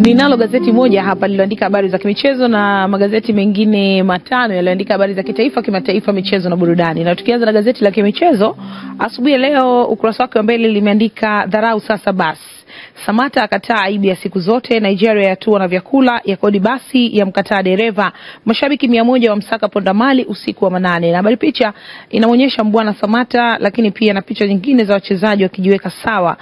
Ninalo gazeti moja hapa lililoandika habari za kimichezo na magazeti mengine matano yaliyoandika habari za kitaifa, kimataifa, michezo na burudani. Na tukianza na gazeti la kimichezo, asubuhi leo ukurasa wake wa mbele limeandika dharau sasa basi. Samata akataa aibu ya siku zote, Nigeria yatua na vyakula, ya kodi basi ya mkataa dereva, mashabiki 100 wa msaka ponda mali usiku wa manane. Na habari picha inaonyesha Mbwana Samata, lakini pia na picha nyingine za wachezaji wakijiweka sawa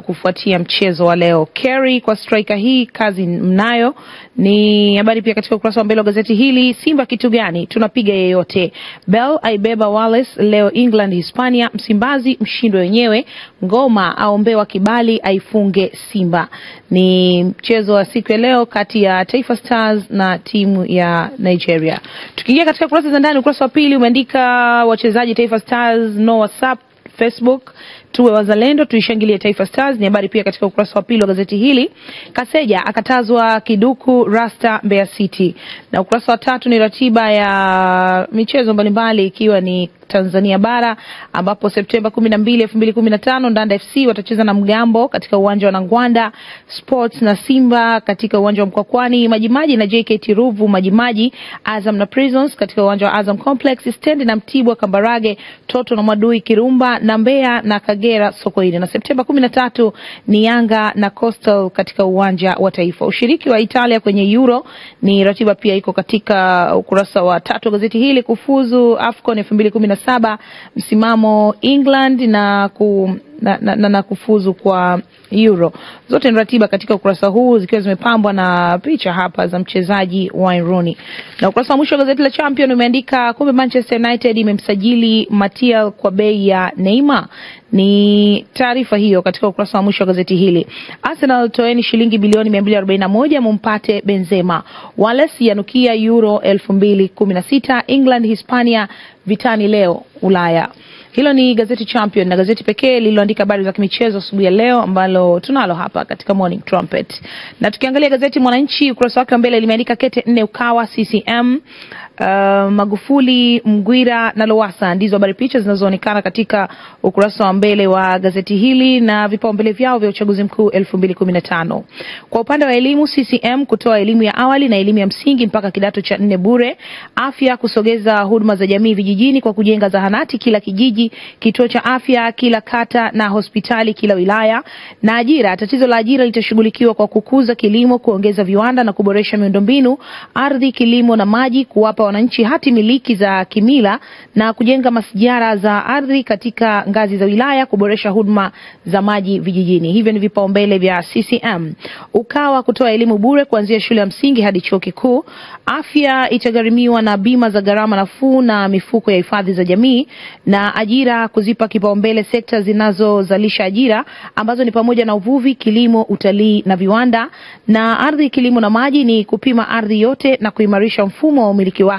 kufuatia mchezo wa leo. Kerry kwa striker hii kazi mnayo, ni habari pia katika ukurasa wa mbele wa gazeti hili. Simba kitu gani? Tunapiga yeyote. Bell aibeba Wallace leo England Hispania, Msimbazi mshindwe wenyewe, Ngoma aombewa kibali aifunge Simba. Ni mchezo wa siku ya leo kati ya Taifa Stars na timu ya Nigeria. Tukiingia katika kurasa za ndani, ukurasa wa pili umeandika wachezaji Taifa Stars no WhatsApp Facebook, tuwe wazalendo tuishangilie Taifa Stars. Ni habari pia katika ukurasa wa pili wa gazeti hili. Kaseja akatazwa kiduku Rasta Mbeya City. Na ukurasa wa tatu ni ratiba ya michezo mbalimbali ikiwa ni Tanzania bara, ambapo Septemba 12, 2015 Ndanda FC watacheza na Mgambo katika uwanja wa Nangwanda Sports, na Simba katika uwanja wa Mkwakwani, Majimaji na JKT Ruvu Majimaji, Azam na Prisons katika uwanja wa Azam Complex, Stand na Mtibwa Kambarage, Toto na Mwadui Kirumba, na Mbeya na Kagera Sokoine. Na Septemba 13 ni Yanga na Coastal katika uwanja wa Taifa. Ushiriki wa Italia kwenye Euro ni ratiba pia iko katika ukurasa wa 3 wa gazeti hili. Kufuzu AFCON 2017 msimamo England na kufuzu kwa Euro. Zote ni ratiba katika ukurasa huu zikiwa zimepambwa na picha hapa za mchezaji Wayne Rooney. Na ukurasa wa mwisho wa gazeti la Champion umeandika kumbe Manchester United imemsajili Martial kwa bei ya Neymar. Ni taarifa hiyo katika ukurasa wa mwisho wa gazeti hili. Arsenal toeni shilingi bilioni 241 mumpate Benzema. Wallace yanukia Euro 2016, England Hispania vitani leo Ulaya. Hilo ni gazeti Champion, na gazeti pekee lililoandika habari za kimichezo asubuhi ya leo ambalo tunalo hapa katika Morning Trumpet. Na tukiangalia gazeti Mwananchi, ukurasa wake wa mbele limeandika kete 4 Ukawa CCM, Magufuli, Mgwira na Lowassa ndizo habari picha zinazoonekana katika ukurasa wa mbele wa gazeti hili na vipaumbele vyao vya uchaguzi mkuu 2015. Kwa upande wa elimu, CCM kutoa elimu ya awali na elimu ya msingi mpaka kidato cha 4 bure. Afya kusogeza huduma za jamii vijijini kwa kujenga zahanati kila kijiji, kituo cha afya kila kata na hospitali kila wilaya. Na ajira, tatizo la ajira litashughulikiwa kwa kukuza kilimo, kuongeza viwanda na kuboresha miundombinu, ardhi, kilimo na maji, kuwapa wananchi hati miliki za kimila na kujenga masijara za ardhi katika ngazi za wilaya, kuboresha huduma za maji vijijini. Hivyo ni vipaumbele vya CCM. Ukawa kutoa elimu bure kuanzia shule ya msingi hadi chuo kikuu. Afya itagharimiwa na bima za gharama nafuu na mifuko ya hifadhi za jamii. Na ajira kuzipa kipaumbele sekta zinazozalisha ajira ambazo ni pamoja na uvuvi, kilimo, utalii na viwanda. Na ardhi, kilimo na maji ni kupima ardhi yote na kuimarisha mfumo wa umiliki wake.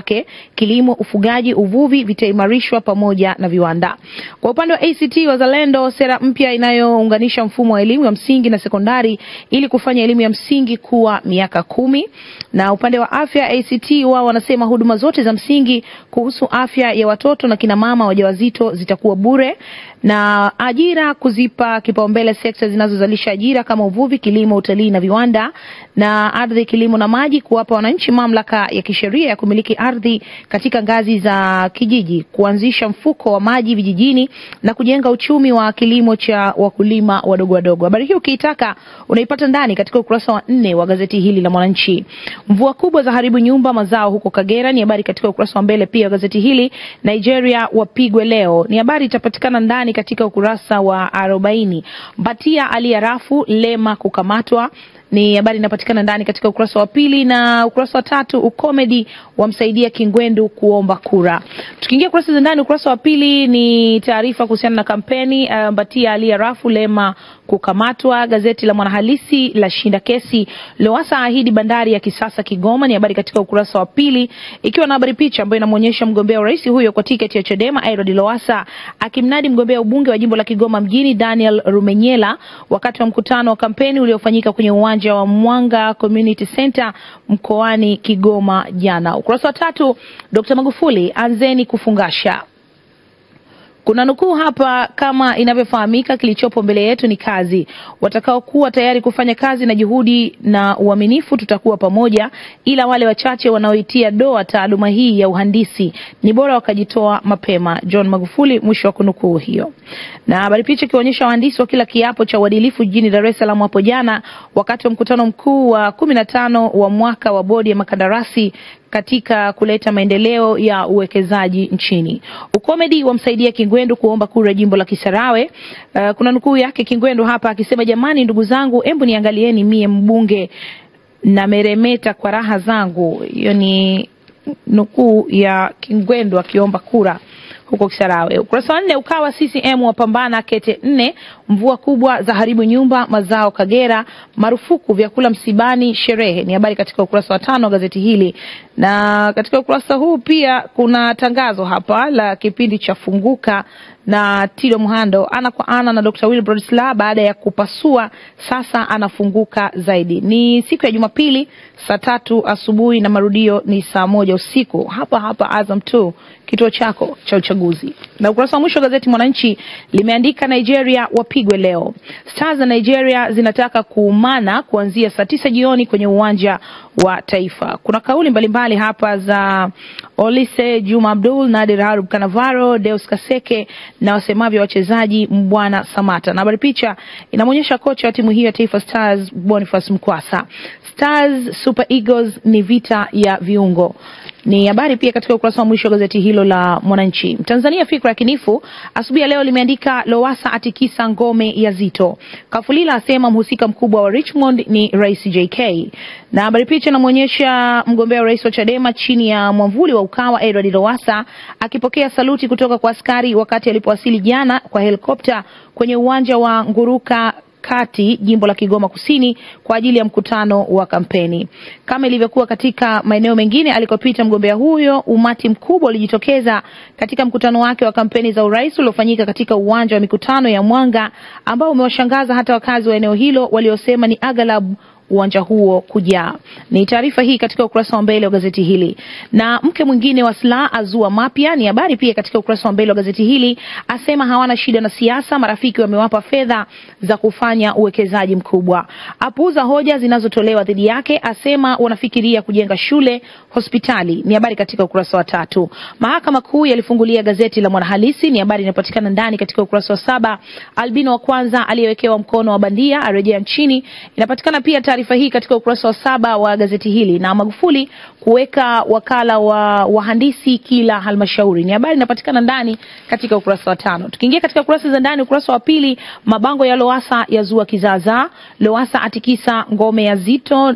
Kilimo, ufugaji, uvuvi vitaimarishwa pamoja na viwanda. Kwa upande wa ACT Wazalendo, sera mpya inayounganisha mfumo wa elimu ya msingi na sekondari ili kufanya elimu ya msingi kuwa miaka 10. Na upande wa afya, ACT wao wanasema huduma zote za msingi kuhusu afya ya watoto na kina mama wajawazito zitakuwa bure. Na ajira kuzipa kipaumbele sekta zinazozalisha ajira kama uvuvi, kilimo, utalii na viwanda. Na ardhi, kilimo na maji kuwapa wananchi mamlaka ya kisheria ya kumiliki ardhi katika ngazi za kijiji, kuanzisha mfuko wa maji vijijini na kujenga uchumi wa kilimo cha wakulima wadogo wadogo. Habari hiyo ukiitaka unaipata ndani katika ukurasa wa 4 wa gazeti hili la Mwananchi. Mvua kubwa za haribu nyumba mazao huko Kagera ni habari katika ukurasa wa mbele pia wa gazeti hili. Nigeria wapigwe leo ni habari itapatikana ndani katika ukurasa wa 40. Mbatia aliyarafu Lema kukamatwa ni habari inapatikana ndani katika ukurasa wa 2, na ukurasa wa 3 ukomedi wamsaidia Kingwendu kuomba kura. Tukiingia kurasa za ndani, ukurasa wa 2 ni taarifa kuhusiana na kampeni Mbatia aliyarafu Lema kukamatwa. Gazeti la Mwanahalisi la shinda kesi, Lowassa ahidi bandari ya kisasa Kigoma ni habari katika ukurasa wa 2, ikiwa na habari picha ambayo inamuonyesha mgombea urais huyo kwa tiketi ya Chadema Edward Lowassa akimnadi mgombea ubunge wa jimbo la Kigoma mjini Daniel Rumenyela wakati wa mkutano wa kampeni uliofanyika kwenye uwanja wa Mwanga Community Center mkoani Kigoma jana. Ukurasa wa 3, Dr. Magufuli anzeni kufungasha. Kuna nukuu hapa: kama inavyofahamika, kilichopo mbele yetu ni kazi. Watakao kuwa tayari kufanya kazi na juhudi na uaminifu tutakuwa pamoja, ila wale wachache wanaoitia doa taaluma hii ya uhandisi ni bora wakajitoa mapema. John Magufuli, mwisho wa kunukuu hiyo. Na habari picha ikionyesha wahandisi wa kila kiapo cha uadilifu jijini Dar es Salaam hapo jana wakati wa mkutano mkuu wa 15 wa mwaka wa bodi ya makandarasi katika kuleta maendeleo ya uwekezaji nchini. Ukomedi wamsaidia Kingwendu kuomba kura jimbo la Kisarawe. Kuna nukuu yake Kingwendu hapa akisema, jamani ndugu zangu, embu niangalieni mie mbunge na meremeta kwa raha zangu. Hiyo ni nukuu ya Kingwendu akiomba kura huko Kisarawe. Ukurasa wa 4, Ukawa CCM wapambana kete 4, mvua kubwa za haribu nyumba mazao Kagera, marufuku vyakula msibani sherehe. Ni habari katika ukurasa wa 5 wa gazeti hili. Na katika ukurasa huu pia kuna tangazo hapa la kipindi cha Funguka na Tido Muhando ana kwa ana na Dr. Wilbrod Slaa. Baada ya kupasua sasa anafunguka zaidi. Ni siku ya Jumapili saa 3 asubuhi na marudio ni saa 1 usiku. Hapa Azam 2, kituo chako cha uchaguzi. Na ukurasa wa mwisho gazeti Mwananchi limeandika Nigeria wapigwe leo. Stars za Nigeria zinataka kuumana kuanzia saa 9 jioni kwenye uwanja wa Taifa. Kuna kauli mbalimbali hapa za Olise Juma Abdul, Nadir Harub Kanavaro, Deus Kaseke na wasemavyo wachezaji Mbwana Samata. Na habari picha inamuonyesha kocha wa timu hiyo ya Taifa Stars Boniface Mkwasa. Stars Super Eagles ni vita ya viungo. Ni habari pia katika ukurasa wa mwisho wa gazeti hilo la Mwananchi. Tanzania Fikra Yakinifu asubuhi leo limeandika Lowassa atikisa ngome ya Zito. Kafulila asema mhusika mkubwa wa Richmond ni Rais JK. Na habari picha inamuonyesha mgombea rais wa Chadema chini ya mwamvuli wa Ukawa Edward Lowassa akipokea saluti kutoka kwa askari wakati alipowasili jana kwa helikopta kwenye uwanja wa Nguruka Kati, jimbo la Kigoma Kusini kwa ajili ya mkutano wa kampeni. Kama ilivyokuwa katika maeneo mengine alikopita mgombea huyo, umati mkubwa ulijitokeza katika mkutano wake wa kampeni za urais uliofanyika katika uwanja wa mikutano ya Mwanga, ambao umewashangaza hata wakazi wa eneo hilo waliosema ni aghalabu uwanja huo kujaa. Ni taarifa hii katika ukurasa wa mbele wa gazeti hili. Na mke mwingine wa Slaa azua mapya, ni habari pia katika ukurasa wa mbele wa gazeti hili, asema hawana shida na siasa, marafiki wamewapa fedha za kufanya uwekezaji mkubwa. Apuuza hoja zinazotolewa dhidi yake, asema wanafikiria kujenga shule, hospitali. Ni habari katika ukurasa wa 3. Mahakama Kuu yalifungulia gazeti la Mwanahalisi, ni habari inapatikana ndani katika ukurasa wa 7. Albino wa kwanza aliyewekewa mkono wa bandia arejea nchini, inapatikana pia taarifa hii katika ukurasa wa 7 wa gazeti hili. Na Magufuli kuweka wakala wa wahandisi kila halmashauri, ni habari inapatikana ndani katika ukurasa wa 5. Tukiingia katika kurasa za ndani, ukurasa wa 2, mabango ya Lowassa yazua kizaazaa, Lowassa atikisa ngome ya Zito.